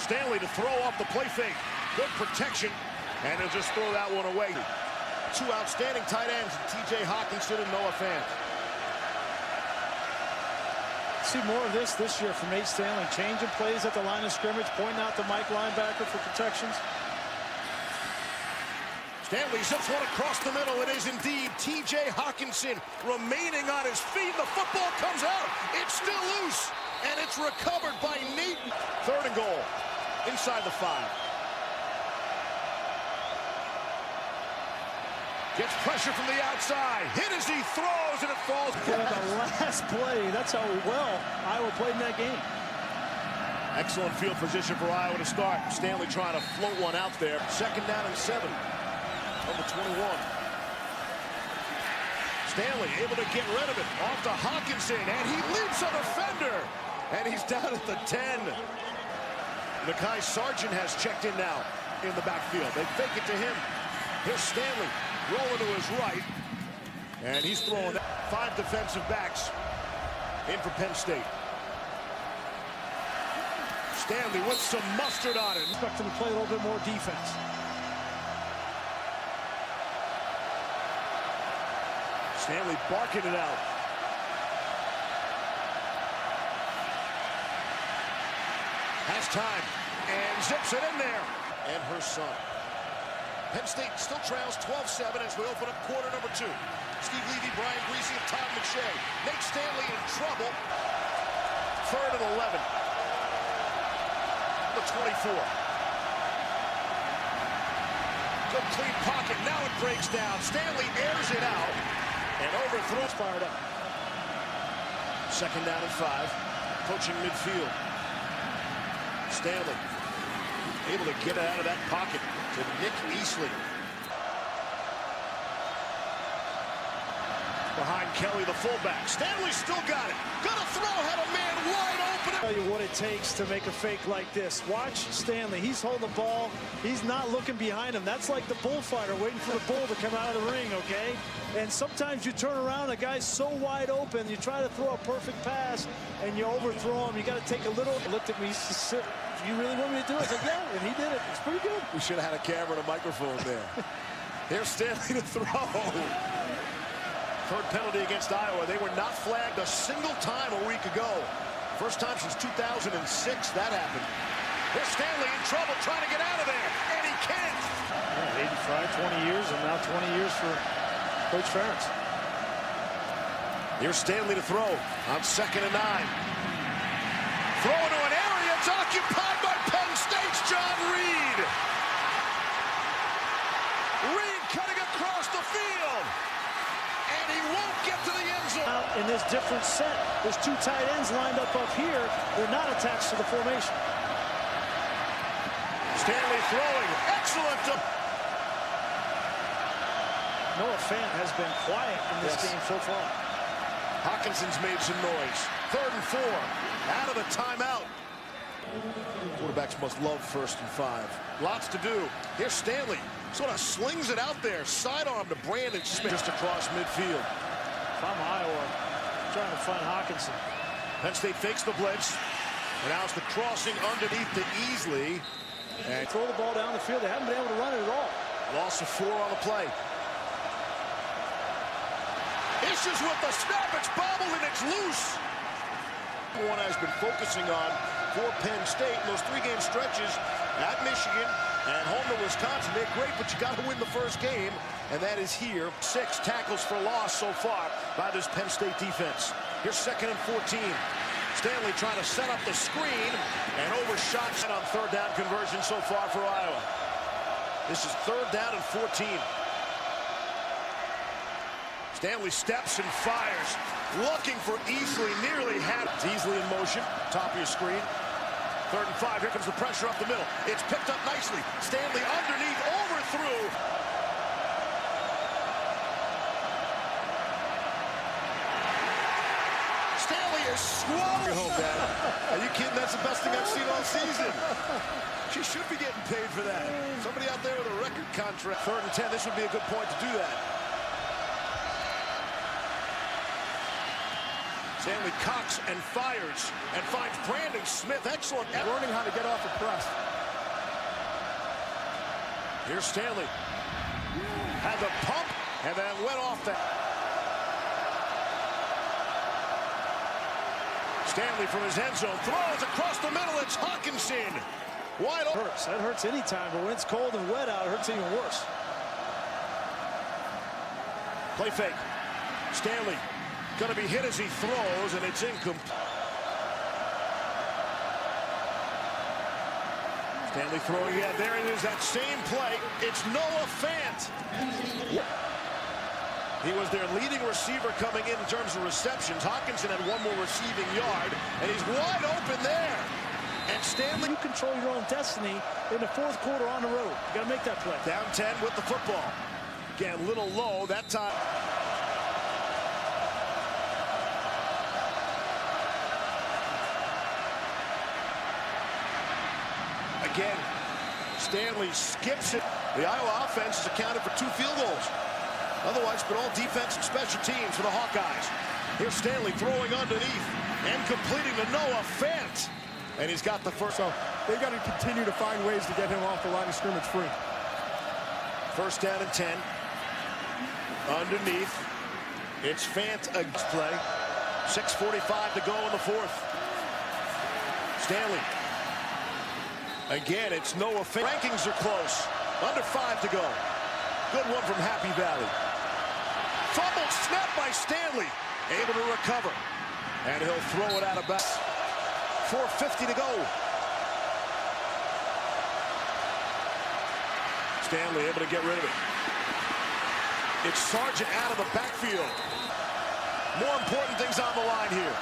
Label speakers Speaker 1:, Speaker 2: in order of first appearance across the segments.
Speaker 1: Stanley to throw off the play fake. Good protection, and he'll just throw that one away. Two outstanding tight ends, T.J. Hawkinson and Noah Fant.
Speaker 2: See more of this year from Nate Stanley. Changing plays at the line of scrimmage, pointing out the Mike linebacker for protections.
Speaker 1: Stanley zips one across the middle. It is indeed T.J. Hawkinson remaining on his feet. The football comes out. It's still loose, and it's recovered by Nate. 3rd and goal, inside the 5. Gets pressure from the outside. Hit as he throws, and it falls.
Speaker 2: For the last play, that's how well Iowa played in that game.
Speaker 1: Excellent field position for Iowa to start. Stanley trying to float one out there. 2nd down and 7. Number 21. Stanley able to get rid of it. Off to Hawkinson, and he leaps a defender. And he's down at the 10. Mekhi Sargent has checked in now in the backfield. They fake it to him. Here's Stanley. Rolling to his right, and he's throwing 5 defensive backs in for Penn State. Stanley with some mustard on it.
Speaker 2: Expect him to play a little bit more defense.
Speaker 1: Stanley barking it out. Has time and zips it in there. And her son. Penn State still trails 12-7 as we open up quarter number 2. Steve Levy, Brian Greasy, and Todd McShay. Nate Stanley in trouble. 3rd and 11. The 24. Good clean pocket. Now it breaks down. Stanley airs it out and overthrows. Fired up. 2nd down and 5. Coaching midfield. Stanley able to get it out of that pocket to Nick Easley. Behind Kelly, the fullback. Stanley still got it. Gonna throw, had a man wide open.
Speaker 2: I'll tell you what it takes to make a fake like this. Watch Stanley. He's holding the ball. He's not looking behind him. That's like the bullfighter waiting for the bull to come out of the ring, okay? And sometimes you turn around, a guy's so wide open, you try to throw a perfect pass, and you overthrow him. You got to take a little. He looked at me, he said, "You really want me to do it?" I said, "Yeah," and he did it. It's pretty good.
Speaker 1: We should have had a camera and a microphone there. Here's Stanley to throw. 3rd penalty against Iowa. They were not flagged a single time a week ago. First time since 2006 that happened. Here's Stanley in trouble trying to get out of there, and he can't.
Speaker 2: Yeah, 85, 20 years, and now 20 years for Coach Ferentz.
Speaker 1: Here's Stanley to throw on 2nd and 9. Throw into an area. It's occupied by Penn State's John Reed. Reed cutting across the field. And he won't get to the end zone.
Speaker 2: In this different set, there's 2 tight ends lined up here. They're not attached to the formation.
Speaker 1: Stanley throwing. Excellent.
Speaker 2: Noah Fant has been quiet in this game so far.
Speaker 1: Hawkinson's made some noise. 3rd and 4. Out of the timeout. Quarterbacks must love 1st and 5. Lots to do. Here's Stanley. Sort of slings it out there. Sidearm to Brandon Smith just across midfield.
Speaker 2: If I'm Iowa, trying to find Hawkinson.
Speaker 1: Penn State fakes the blitz. And now it's the crossing underneath to Easley.
Speaker 2: And throw the ball down the field. They haven't been able to run it at all.
Speaker 1: Loss of 4 on the play. Issues with the snap. It's bobbled and it's loose. One has been focusing on for Penn State in those 3-game stretches at Michigan and home to Wisconsin. They're great, but you got to win the first game, and that is here. 6 tackles for loss so far by this Penn State defense. Here's 2nd and 14. Stanley trying to set up the screen and overshot on 3rd down conversion so far for Iowa. This is 3rd down and 14. Stanley steps and fires, looking for Easley, nearly had it. Easley in motion, top of your screen. 3rd and 5, here comes the pressure up the middle. It's picked up nicely. Stanley underneath, overthrew. Stanley is swallowed. Home, Dad. Are you kidding? That's the best thing I've seen all season. She should be getting paid for that. Somebody out there with a record contract. 3rd and 10, this would be a good point to do that. Stanley cocks and fires and finds Brandon Smith. Excellent.
Speaker 3: Learning how to get off the press.
Speaker 1: Here's Stanley. Had the pump and then went off that. Stanley from his end zone throws across the middle. It's Hawkinson. Wide open.
Speaker 2: That hurts any time, but when it's cold and wet out, it hurts even worse.
Speaker 1: Play fake. Stanley going to be hit as he throws, and it's incomplete. Stanley throwing. Yeah, there it is. That same play. It's Noah Fant. He was their leading receiver coming in terms of receptions. Hawkinson had one more receiving yard, and he's wide open there. And Stanley.
Speaker 2: You control your own destiny in the fourth quarter on the road. You got to make that play.
Speaker 1: Down 10 with the football. Again, a little low that time. Again, Stanley skips it. The Iowa offense has accounted for 2 field goals. Otherwise, it's been all defense and special teams for the Hawkeyes. Here's Stanley throwing underneath and completing to Noah Fant. And he's got the first.
Speaker 3: So they've got to continue to find ways to get him off the line of scrimmage free.
Speaker 1: First down and 10. Underneath. It's Fant against play. 6:45 to go in the fourth. Stanley. Again, it's Noah Fant. Rankings are close. Under 5 to go. Good one from Happy Valley. Fumbled snap by Stanley. Able to recover. And he'll throw it out of bounds. 4:50 to go. Stanley able to get rid of it. It's Sargent out of the backfield. More important things on the line here.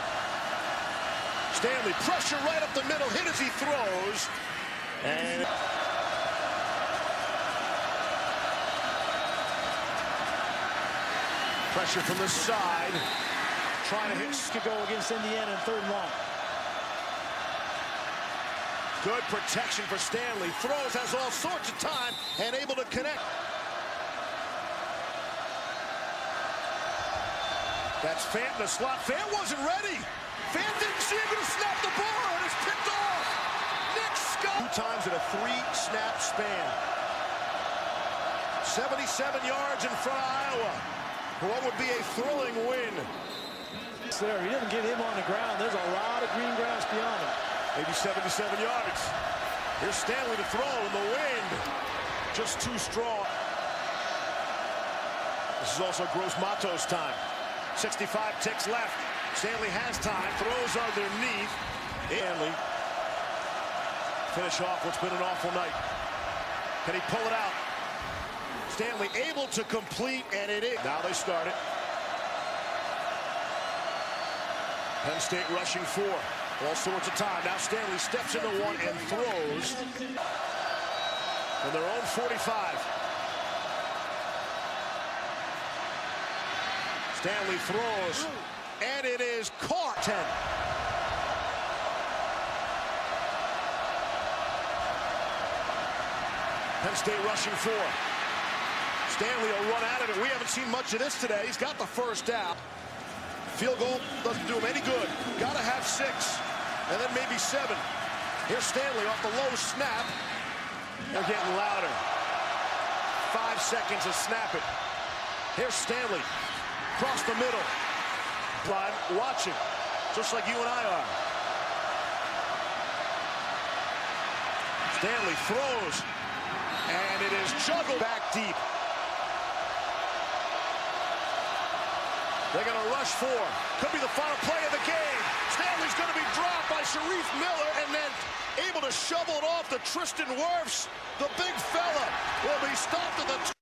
Speaker 1: Stanley, pressure right up the middle, hit as he throws. And pressure from the side. Trying to hit
Speaker 2: To go against Indiana in 3rd and long.
Speaker 1: Good protection for Stanley. Throws, has all sorts of time, and able to connect. That's Fant in the slot. Fant wasn't ready. Fant didn't see him going to snap the ball, and it's picked off. Nick Scott. 2 times in a 3-snap span. 77 yards in front of Iowa. For what would be a thrilling win.
Speaker 2: There, he didn't get him on the ground. There's a lot of green grass beyond him.
Speaker 1: Maybe 77 yards. Here's Stanley to throw in the wind. Just too strong. This is also Gross Matos time. 65 ticks left. Stanley has time. Throws underneath. Stanley. Finish off what's been an awful night. Can he pull it out? Stanley able to complete, and it is. Now they start it. Penn State rushing 4. All sorts of time. Now Stanley steps into one and throws from their own 45. Stanley throws, and it is caught. 10. Penn State rushing 4. Stanley will run out of it. We haven't seen much of this today. He's got the first down. Field goal doesn't do him any good. Got to have 6, and then maybe 7. Here's Stanley off the low snap. They're getting louder. 5 seconds to snap it. Here's Stanley. Across the middle. Blind watching, just like you and I are. Stanley throws, and it is juggled back deep. They're going to rush 4. Could be the final play of the game. Stanley's going to be dropped by Sharif Miller, and then able to shovel it off to Tristan Wirfs. The big fella will be stopped at the